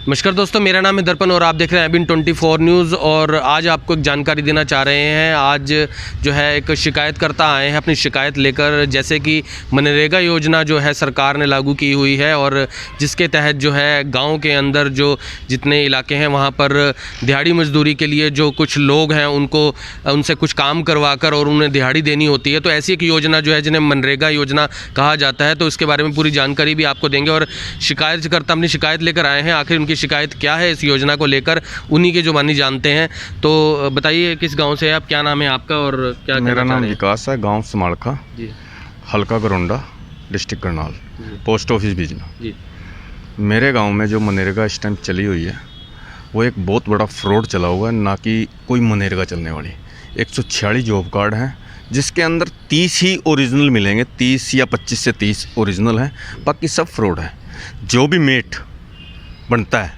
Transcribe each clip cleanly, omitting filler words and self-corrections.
नमस्कार दोस्तों, मेरा नाम है दर्पण और आप देख रहे हैं एबिन 24 न्यूज़। और आज आपको एक जानकारी देना चाह रहे हैं। आज जो है एक शिकायतकर्ता आए हैं अपनी शिकायत लेकर, जैसे कि मनरेगा योजना जो है सरकार ने लागू की हुई है और जिसके तहत जो है गांव के अंदर जो जितने इलाके हैं वहां पर दिहाड़ी मजदूरी के लिए जो कुछ लोग हैं उनसे कुछ काम करवा कर और उन्हें दिहाड़ी देनी होती है। तो ऐसी एक योजना जो है जिन्हें मनरेगा योजना कहा जाता है, तो इसके बारे में पूरी जानकारी भी आपको देंगे। और शिकायतकर्ता अपनी शिकायत लेकर आए हैं, आखिर उनकी शिकायत क्या है इस योजना को लेकर, उन्हीं के जुबानी जानते हैं। तो बताइए किस गांव से है आप, क्या नाम है आपका और क्या? मेरा नाम विकास है, गांव समाड़खा जी, हल्का Gharaunda, district Karnal, post office बिजना जी। मेरे गांव में जो मनरेगा इस टाइम चली हुई है वो एक बहुत बड़ा फ्रॉड चला हुआ है, ना कि कोई मनरेगा चलने वाली। 146 जॉब कार्ड हैं जिसके अंदर 30 ही ओरिजिनल मिलेंगे, 30 या 25 से 30 ओरिजिनल हैं, बाकी सब फ्रॉड है। जो भी मेट बनता है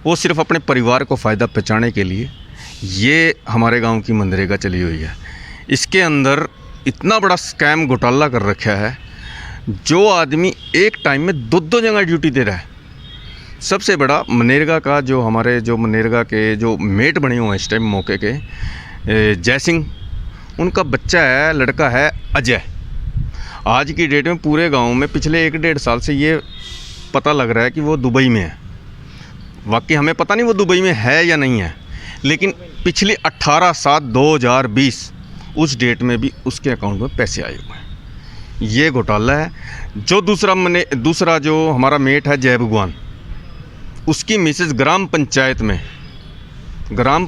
वो सिर्फ अपने परिवार को फ़ायदा पहुँचाने के लिए ये हमारे गांव की मनरेगा चली हुई है। इसके अंदर इतना बड़ा स्कैम घोटाला कर रखा है, जो आदमी एक टाइम में दो जगह ड्यूटी दे रहा है। सबसे बड़ा मनरेगा का जो मनरेगा के जो मेट बने हुए हैं इस टाइम मौके के, जय सिंह, उनका बच्चा है, लड़का है अजय। आज की डेट में पूरे गांव में पिछले 1-1.5 साल से ये पता लग रहा है कि वो दुबई में है। वाकई हमें पता नहीं वो दुबई में है या नहीं है, लेकिन पिछले 18/7/2020 उस डेट में भी उसके अकाउंट में पैसे आए हुए हैं। ये घोटाला है। जो दूसरा जो हमारा मेट है जय भगवान, उसकी मिसेज ग्राम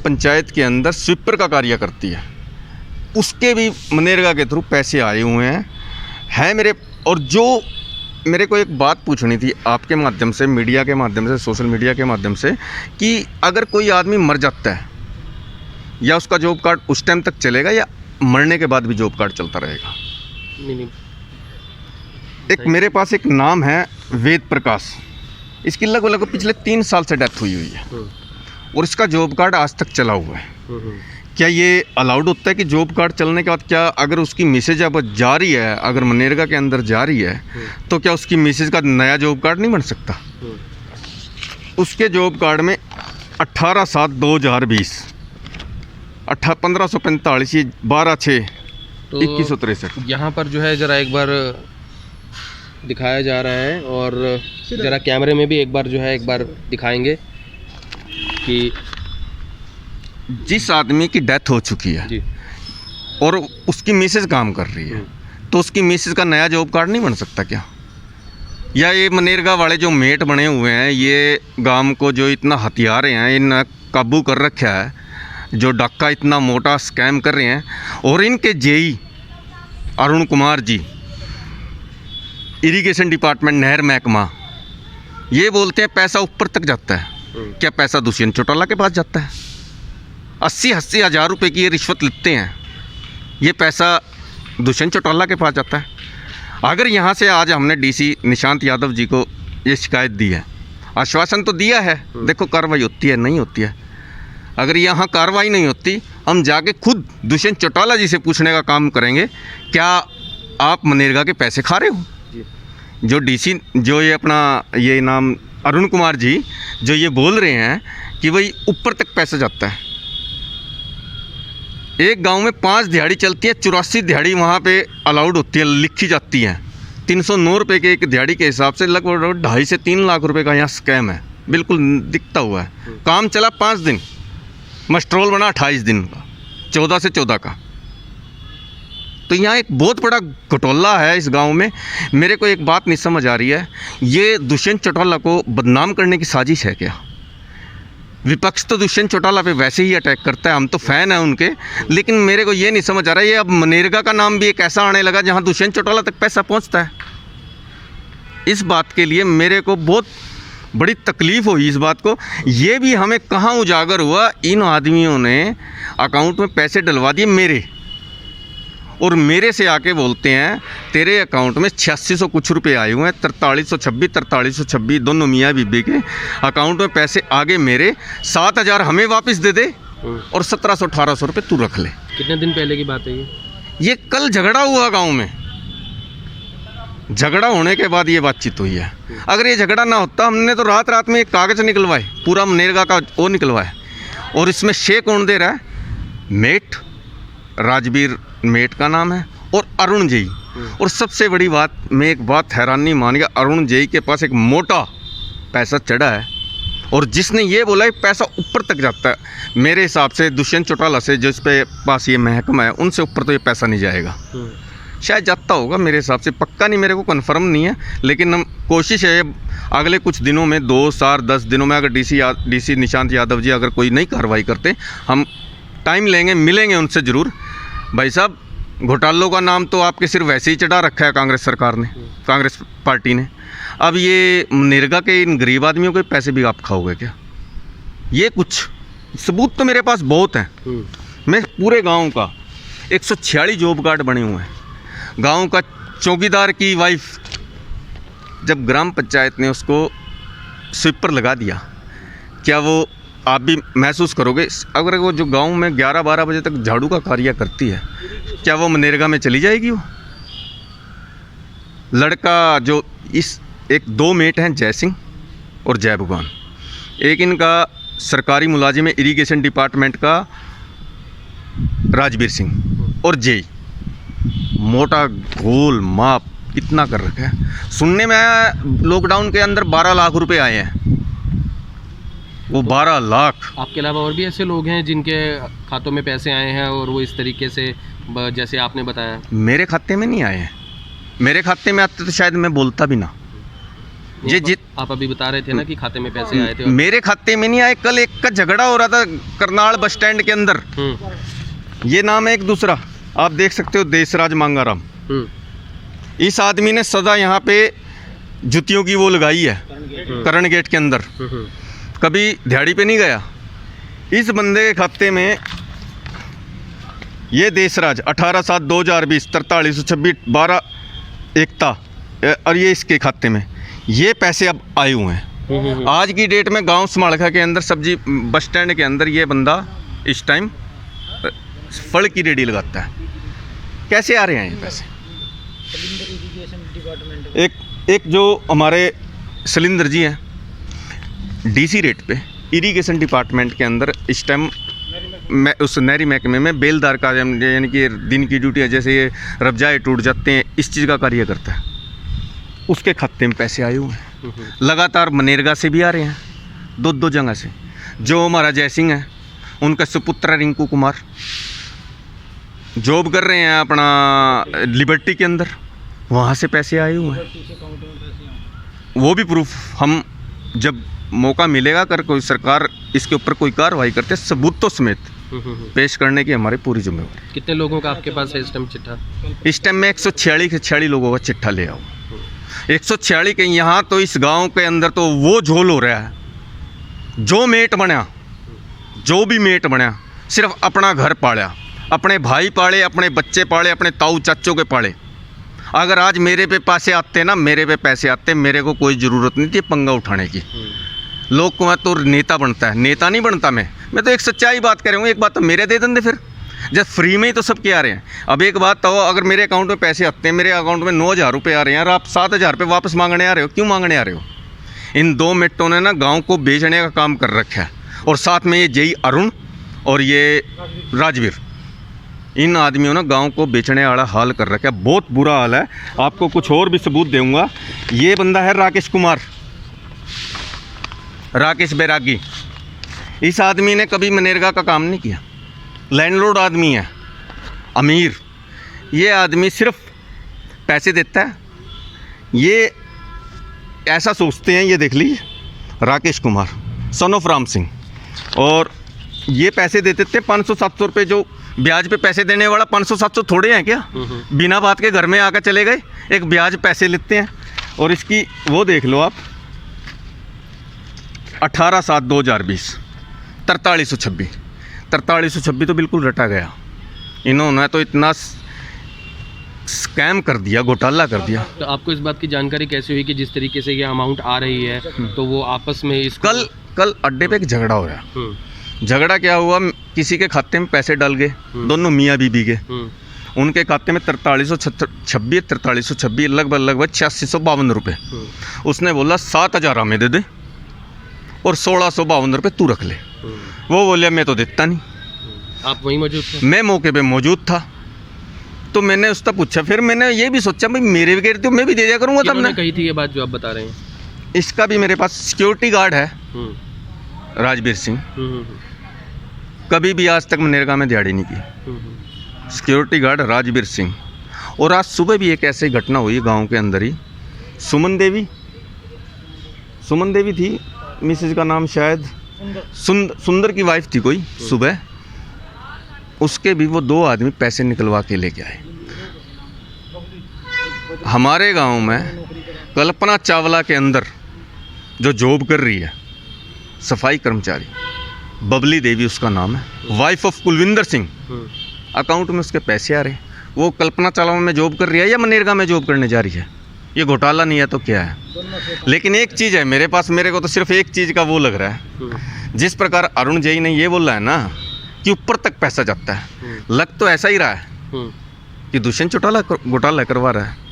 पंचायत के अंदर स्वीपर का कार्य करती है, उसके भी मनरेगा के थ्रू पैसे आए हुए हैं मेरे। और जो मेरे को एक बात पूछनी थी आपके माध्यम से, मीडिया के माध्यम से, सोशल मीडिया के माध्यम से, कि अगर कोई आदमी मर जाता है या उसका जॉब कार्ड उस टाइम तक चलेगा या मरने के बाद भी जॉब कार्ड चलता रहेगा? नहीं। एक मेरे पास एक नाम है वेद प्रकाश, इसकी लगभग पिछले 3 साल से डेथ हुई है और इसका जॉब कार्ड आज तक चला हुआ है। क्या ये अलाउड होता है कि जॉब कार्ड चलने के बाद, क्या अगर उसकी मिसेज अब जा रही है, अगर मनरेगा के अंदर जा रही है, तो क्या उसकी मिसेज का नया जॉब कार्ड नहीं बन सकता? उसके जॉब कार्ड में 18/7/2020 1545 12/6/2163 यहाँ पर जो है ज़रा एक बार दिखाया जा रहा है और ज़रा कैमरे में भी एक बार दिखाएंगे कि जिस आदमी की डेथ हो चुकी है जी, और उसकी मिसेज काम कर रही है, तो उसकी मिसेज का नया जॉब कार्ड नहीं बन सकता क्या? या ये मनरेगा वाले जो मेट बने हुए हैं, ये गांव को जो इतना हथियार हैं, इन काबू कर रखा है, जो डाका इतना मोटा स्कैम कर रहे हैं। और इनके JEE Arun Kumar ji, irrigation department, नहर महकमा, ये बोलते हैं पैसा ऊपर तक जाता है। क्या पैसा दुष्यंत चौटाला के पास जाता है? 80 हज़ार रुपये की ये रिश्वत लेते हैं, ये पैसा दुष्यंत चौटाला के पास जाता है। अगर यहाँ से आज हमने डीसी निशांत यादव जी को ये शिकायत दी है, आश्वासन तो दिया है, देखो कार्रवाई होती है नहीं होती है। अगर यहाँ कार्रवाई नहीं होती, हम जाके खुद दुष्यंत चौटाला जी से पूछने का काम करेंगे, क्या आप मनरेगा के पैसे खा रहे हो? जो डीसी, जो ये अपना ये नाम अरुण कुमार जी, जो ये बोल रहे हैं कि भाई ऊपर तक पैसा जाता है। एक गांव में 5 दिहाड़ी चलती है, 84 दिहाड़ी वहाँ पे अलाउड होती है, लिखी जाती है। 309 रुपये के एक दिहाड़ी के हिसाब से लगभग 2.5 से 3 लाख रुपए का यहाँ स्कैम है, बिल्कुल दिखता हुआ है। काम चला 5 दिन, मस्ट्रोल बना 28 दिन का, 14 से 14 का। तो यहाँ एक बहुत बड़ा घोटाला है इस गांव में। मेरे को एक बात नहीं समझ आ रही है, ये दुष्यंत चौटाला को बदनाम करने की साजिश है क्या? विपक्ष तो दुष्यंत चौटाला पे वैसे ही अटैक करता है, हम तो फ़ैन हैं उनके, लेकिन मेरे को ये नहीं समझ आ रहा है, ये अब मनरेगा का नाम भी एक ऐसा आने लगा जहाँ दुष्यंत चौटाला तक पैसा पहुँचता है। इस बात के लिए मेरे को बहुत बड़ी तकलीफ़ हुई इस बात को। ये भी हमें कहाँ उजागर हुआ, इन आदमियों ने अकाउंट में पैसे डलवा दिए मेरे, और मेरे से आके बोलते हैं तेरे अकाउंट में 8600 कुछ रुपए आए हुए हैं, 4326 दोनों मियाँ बीबी के अकाउंट में पैसे आगे मेरे, 7000 हमें वापस दे दे और 1700-1800 रुपये तू रख ले। कितने दिन पहले की बात है ये? ये कल झगड़ा हुआ गांव में, झगड़ा होने के बाद ये बातचीत हुई है। अगर ये झगड़ा ना होता, हमने तो रात रात में एक कागज़ निकलवाए, पूरा मनरेगा का वो निकलवाए, और इसमें शे कौन दे रहा है? मेट, राजवीर मेट का नाम है, और अरुण जेई। और सबसे बड़ी बात, मैं एक बात हैरानी मान गया, अरुण जेई के पास एक मोटा पैसा चढ़ा है, और जिसने ये बोला है पैसा ऊपर तक जाता है, मेरे हिसाब से दुष्यंत चौटाला से जिस पे पास ये महकमा है, उनसे ऊपर तो ये पैसा नहीं जाएगा। शायद जाता होगा, मेरे हिसाब से पक्का नहीं, मेरे को कंफर्म नहीं है, लेकिन हम कोशिश है अगले कुछ दिनों में, 2 4 10 दिनों में, अगर डीसी निशांत यादव जी अगर कोई नई कार्रवाई करते, हम टाइम लेंगे, मिलेंगे उनसे ज़रूर। भाई साहब, घोटालों का नाम तो आपके सिर्फ वैसे ही चढ़ा रखा है कांग्रेस सरकार ने, कांग्रेस पार्टी ने। अब ये मनरेगा के इन गरीब आदमियों के पैसे भी आप खाओगे क्या? ये कुछ सबूत तो मेरे पास बहुत हैं। मैं पूरे गांव का 146 जॉब कार्ड बने हुए हैं। गांव का चौकीदार की वाइफ, जब ग्राम पंचायत ने उसको स्वीपर लगा दिया, क्या वो आप भी महसूस करोगे? अगर वो जो गांव में 11-12 बजे तक झाड़ू का कार्य करती है, क्या वो मनरेगा में चली जाएगी? वो लड़का जो इस एक 2 मेट हैं, जय सिंह और जय भगवान, एक इनका सरकारी मुलाजिम है इरिगेशन डिपार्टमेंट का राजवीर सिंह, और जेई मोटा गोल माप इतना कर रखा है। सुनने में आया लॉकडाउन के अंदर 12 लाख रुपए आए हैं। वो 12 लाख। आपके अलावा और भी ऐसे लोग हैं जिनके खातों में पैसे आए हैं और वो इस तरीके से जैसे आपने बताया? मेरे खाते में नहीं आए हैं। मेरे खाते में आते तो शायद मैं बोलता भी ना। ये आप अभी बता रहे थे ना कि खाते में पैसे आए थे। मेरे खाते में नहीं आए। कल एक का झगड़ा हो रहा था करनाल बस स्टैंड के अंदर। ये नाम है एक दूसरा, आप देख सकते हो, देशराज मांगाराम। इस आदमी ने सदा यहाँ पे जुतियों की वो लगाई है करण गेट के अंदर, कभी दिहाड़ी पे नहीं गया। इस बंदे के खाते में ये देशराज 18/7/2020 4326 12 एकता, और ये इसके खाते में ये पैसे अब आए हुए हैं। आज की डेट में गांव समालखा के अंदर सब्जी बस स्टैंड के अंदर ये बंदा इस टाइम फल की रेडी लगाता है। कैसे आ रहे हैं ये पैसे? एक जो हमारे सलिंदर जी हैं डीसी रेट पे इरिगेशन डिपार्टमेंट के अंदर इस टाइम मैं उस नहरी महकमे में बेलदार का, यानी कि दिन की ड्यूटी है, जैसे ये रबजाए टूट जाते हैं, इस चीज़ का कार्य करता है। उसके खाते में पैसे आए हुए हैं। लगातार मनरेगा से भी आ रहे हैं, 2 जगह से। जो हमारा जय सिंह है, उनका सुपुत्र रिंकू कुमार जॉब कर रहे हैं अपना लिबर्टी के अंदर, वहाँ से पैसे आए हुए हैं। वो भी प्रूफ हम जब मौका मिलेगा, कर कोई सरकार इसके ऊपर कोई कार्रवाई करते, सबूतों समेत पेश करने की हमारी पूरी जिम्मेवारी। कितने लोगों का आपके पास है इस टाइम चिट्ठा? इस टाइम में 146 लोगों का चिट्ठा ले आओ। 146 के यहाँ तो इस गांव के अंदर तो वो झोल हो रहा है। जो मेट बना, जो भी मेट बना, सिर्फ अपना घर पाड़ा, अपने भाई पाले, अपने बच्चे पाले, अपने ताऊ चाचों के पाले। अगर आज मेरे पे पैसे आते ना, मेरे पे पैसे आते, मेरे को कोई ज़रूरत नहीं थी पंगा उठाने की। लोग को तो नेता बनता है, नेता नहीं बनता मैं तो एक सच्चाई बात कर रहा हूँ। एक बात तो मेरे दे देंगे, फिर जब फ्री में ही तो सब क्या आ रहे हैं। अब एक बात तो, अगर मेरे अकाउंट में पैसे आते हैं, मेरे अकाउंट में 9,000 रुपये आ रहे हैं और आप 7,000 रुपये वापस मांगने आ रहे हो, क्यों मांगने आ रहे हो? इन 2 मिनटों ने ना गाँव को बेचने का काम कर रखा है। और साथ में ये जेई अरुण और ये राजवीर, इन आदमियों ने गांव को बेचने वाला हाल कर रखा है। बहुत बुरा हाल है। आपको कुछ और भी सबूत दूंगा। ये बंदा है राकेश कुमार, राकेश बैरागी। इस आदमी ने कभी मनरेगा का काम नहीं किया, लैंडलॉर्ड आदमी है, अमीर। ये आदमी सिर्फ पैसे देता है। ये ऐसा सोचते हैं, ये देख लीजिए, राकेश कुमार सन ऑफ राम सिंह। और ये पैसे देते थे 500-700 रुपये, जो ब्याज पे पैसे देने वाला 500-700 थोड़े हैं क्या? बिना बात के घर में आकर चले गए, एक ब्याज पैसे लेते हैं। और इसकी वो देख लो आप, 18/7/2020 4326 तो बिल्कुल रटा गया। इन्होंने तो इतना स्कैम कर दिया, घोटाला कर दिया। तो आपको इस बात की जानकारी कैसे हुई कि जिस तरीके से ये अमाउंट आ रही है, तो वो आपस में इस कल अड्डे पे एक झगड़ा हो रहा। झगड़ा क्या हुआ, किसी के खाते में पैसे डाल गए, दोनों मियाँ बीबी के, उनके खाते में 4326 लगभग 8652 रुपये। उसने बोला 7000 हमें दे दे और 1652 रुपये तू रख ले। वो बोले मैं तो देता नहीं। आप वहीं मौजूद थे? मैं मौके पे मौजूद था। तो मैंने उसका पूछा, फिर मैंने ये भी सोचा भाई मेरे भी कह रहे थे मैं भी दे दिया करूँगा। तब किन्होंने ने कही थी ये बात जो आप बता रहे हैं? इसका भी मेरे पास सिक्योरिटी गार्ड है राजवीर सिंह, कभी भी आज तक मनरेगा में दिहाड़ी नहीं की। Security guard Rajveer Singh. और आज सुबह भी एक ऐसी घटना हुई गांव के अंदर ही। सुमन देवी थी, मिसेज का नाम शायद सुंदर की वाइफ थी कोई। सुबह उसके भी वो 2 आदमी पैसे निकलवा के लेके आए। हमारे गांव में कल्पना चावला के अंदर जो जॉब कर रही है सफाई कर्मचारी, बबली देवी उसका नाम है, wife of Kulwinder Singh, account में उसके पैसे आ रहे हैं। वो कल्पना चावला में जॉब कर रही है या मनरेगा में जॉब करने जा रही है? ये घोटाला नहीं है तो क्या है? लेकिन एक चीज़ है मेरे पास, मेरे को तो सिर्फ एक चीज़ का वो लग रहा है, जिस प्रकार अरुण जेई ने ये बोला है ना कि ऊपर तक पैसा जाता है, लग तो ऐसा ही रहा है कि दुष्यंत चौटाला घोटाला करवा रहा है।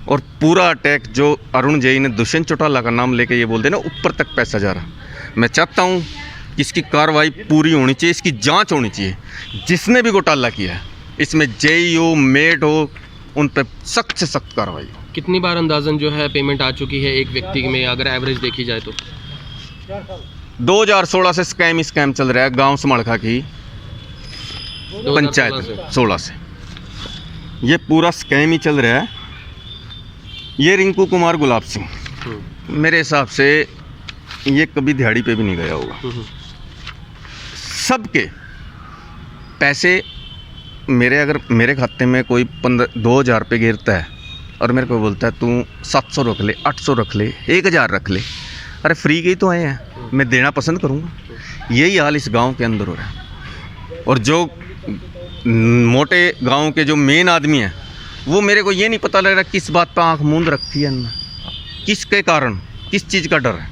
और पूरा अटैक जो अरुण जेई ने दुष्यंत चौटाला का नाम लेके ये बोलते ना ऊपर तक पैसा जा रहा। मैं चाहता हूँ कि इसकी कार्रवाई पूरी होनी चाहिए, इसकी जांच होनी चाहिए। जिसने भी घोटाला किया है इसमें जेई हो, मेड हो, उन पर सख्त से सख्त कार्रवाई हो। कितनी बार अंदाजन जो है पेमेंट आ चुकी है एक व्यक्ति में, अगर एवरेज देखी जाए तो? 2016 से स्कैम चल रहा है गांव समड़खा की पंचायत 16 से ये पूरा स्कैम ही चल रहा है। ये रिंकू कुमार गुलाब सिंह मेरे हिसाब से ये कभी दिहाड़ी पे भी नहीं गया होगा। सबके पैसे अगर मेरे खाते में कोई 2000 रुपये गिरता है और मेरे को बोलता है तू 700 रख ले, 800 रख ले, 1000 रख ले, अरे फ्री के तो आए हैं, मैं देना पसंद करूँगा। यही हाल इस गांव के अंदर हो रहा है। और जो मोटे गांव के जो मेन आदमी हैं वो मेरे को ये नहीं पता लग रहा किस बात पर आंख मूंद रखी है, किसके कारण, किस चीज़ का डर है।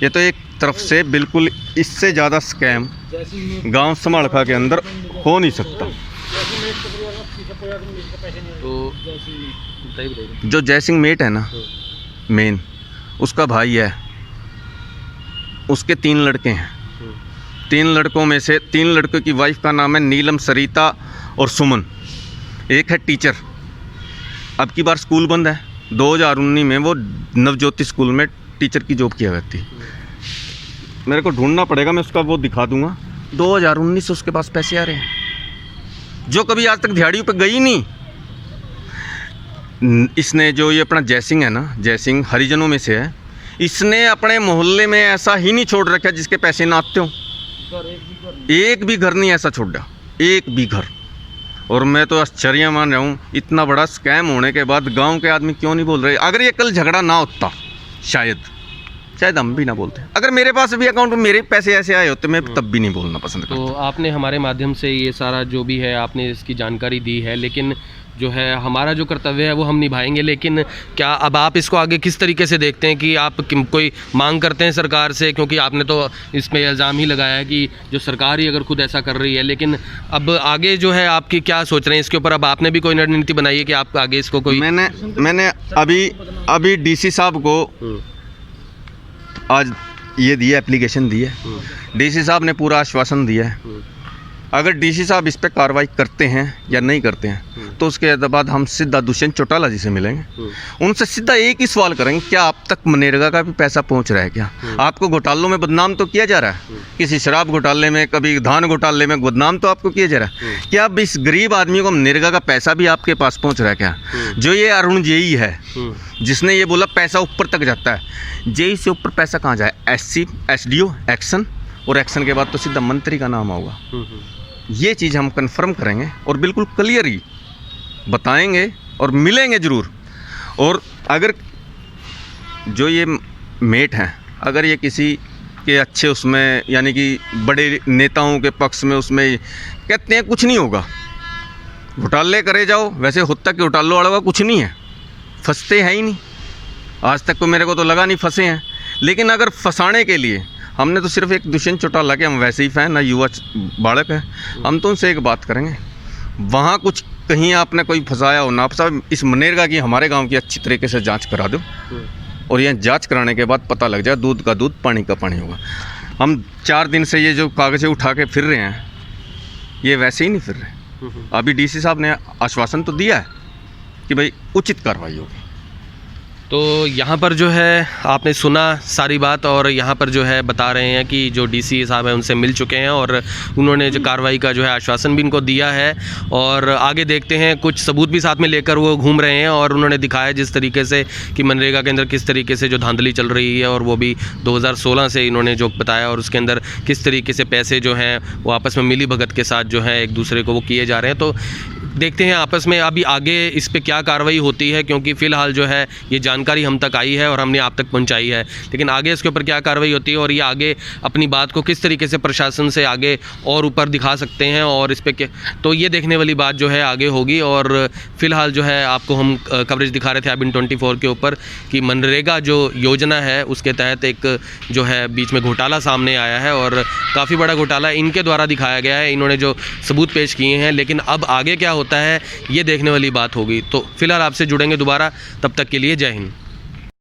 ये तो एक तरफ से बिल्कुल इससे ज़्यादा स्कैम गांव समड़खा के अंदर हो नहीं सकता। तो जो जयसिंह मेट है ना मेन, उसका भाई है, उसके 3 लड़के हैं। 3 लड़कों में से 3 लड़कों की वाइफ का नाम है नीलम, सरिता और सुमन। एक है टीचर। अब की बार स्कूल बंद है, 2019 में वो नवज्योति स्कूल में टीचर की जॉब किया करती। मेरे को ढूंढना पड़ेगा, मैं उसका वो दिखा दूंगा। 2019 से उसके पास पैसे आ रहे हैं, जो कभी आज तक दिहाड़ियों पे गई नहीं। इसने जो ये अपना जयसिंह है ना, जयसिंह हरिजनों में से है, इसने अपने मोहल्ले में ऐसा ही नहीं छोड़ रखा जिसके पैसे ना आते हों। एक भी घर नहीं ऐसा छोड़ा, एक भी घर। और मैं तो आश्चर्य मान रहा हूँ, इतना बड़ा स्कैम होने के बाद गांव के आदमी क्यों नहीं बोल रहे। अगर ये कल झगड़ा ना होता शायद हम भी ना बोलते। अगर मेरे पास भी अकाउंट में मेरे पैसे ऐसे आए होते मैं तब भी नहीं बोलना पसंद करता। तो आपने हमारे माध्यम से ये सारा जो भी है आपने इसकी जानकारी दी है, लेकिन जो है हमारा जो कर्तव्य है वो हम निभाएंगे। लेकिन क्या अब आप इसको आगे किस तरीके से देखते हैं कि आप कोई मांग करते हैं सरकार से? क्योंकि आपने तो इसमें इल्ज़ाम ही लगाया है कि जो सरकार ही अगर खुद ऐसा कर रही है, लेकिन अब आगे जो है आपकी क्या सोच रहे हैं इसके ऊपर? अब आपने भी कोई रणनीति बनाई है कि आप आगे इसको कोई? मैंने अभी डीसी साहब को आज ये दिया, एप्लीकेशन दी है। डीसी साहब ने पूरा आश्वासन दिया है। अगर डीसी साहब इस पर कार्रवाई करते हैं या नहीं करते हैं तो उसके बाद हम सीधा दुष्यंत चौटाला जी से मिलेंगे। उनसे सीधा एक ही सवाल करेंगे, क्या आप तक मनरेगा का भी पैसा पहुंच रहा है? क्या आपको घोटालों में बदनाम तो किया जा रहा है? किसी शराब घोटाले में, कभी धान घोटाले में बदनाम तो आपको किया जा रहा है। क्या अब इस गरीब आदमी को मनरेगा का पैसा भी आपके पास पहुँच रहा है? क्या जो ये अरुण जेई है जिसने ये बोला पैसा ऊपर तक जाता है, जेई से ऊपर पैसा कहाँ जाए? SC, SDO, एक्शन, और एक्शन के बाद तो सीधा मंत्री का नाम होगा। ये चीज़ हम कंफर्म करेंगे और बिल्कुल क्लियर ही बताएंगे और मिलेंगे ज़रूर। और अगर जो ये मेट हैं, अगर ये किसी के अच्छे उसमें यानी कि बड़े नेताओं के पक्ष में उसमें कहते हैं कुछ नहीं होगा, घोटाले करे जाओ, वैसे होता कि घोटालों वाला का कुछ नहीं है, फंसते हैं ही नहीं। आज तक तो मेरे को तो लगा नहीं फंसे हैं। लेकिन अगर फंसाने के लिए हमने तो सिर्फ एक दुष्यंत चौटाला के हम वैसे ही फ़ैन ना, युवा बालक है, हम तो उनसे एक बात करेंगे, वहाँ कुछ कहीं आपने कोई फंसाया हो ना फंसा, इस मनरेगा की हमारे गांव की अच्छी तरीके से जांच करा दो और यह जांच कराने के बाद पता लग जाए दूध का दूध पानी का पानी होगा। हम 4 दिन से ये जो कागज़ें उठा के फिर रहे हैं, ये वैसे ही नहीं फिर रहे। अभी डीसी साहब ने आश्वासन तो दिया है कि भाई उचित कार्रवाई होगी। तो यहाँ पर जो है आपने सुना सारी बात, और यहाँ पर जो है बता रहे हैं कि जो डीसी साहब हैं उनसे मिल चुके हैं और उन्होंने जो कार्रवाई का जो है आश्वासन भी इनको दिया है। और आगे देखते हैं, कुछ सबूत भी साथ में लेकर वो घूम रहे हैं और उन्होंने दिखाया जिस तरीके से कि मनरेगा के अंदर किस तरीके से जो धांधली चल रही है, और वो भी 2016 से इन्होंने जो बताया, और उसके अंदर किस तरीके से पैसे जो हैं वो आपस में मिली भगत के साथ जो है एक दूसरे को वो किए जा रहे हैं। तो देखते हैं आपस में अभी आगे इस पे क्या कार्रवाई होती है, क्योंकि फ़िलहाल जो है ये जानकारी हम तक आई है और हमने आप तक पहुंचाई है, लेकिन आगे इसके ऊपर क्या कार्रवाई होती है और ये आगे अपनी बात को किस तरीके से प्रशासन से आगे और ऊपर दिखा सकते हैं और इस पे क्या, तो ये देखने वाली बात जो है आगे होगी। और फ़िलहाल जो है आपको हम कवरेज दिखा रहे थे अबिन 24 के ऊपर कि मनरेगा जो योजना है उसके तहत एक जो है बीच में घोटाला सामने आया है, और काफ़ी बड़ा घोटाला इनके द्वारा दिखाया गया है, इन्होंने जो सबूत पेश किए हैं। लेकिन अब आगे क्या होता है ये देखने वाली बात होगी। तो फिलहाल आपसे जुड़ेंगे दोबारा, तब तक के लिए जय हिंद।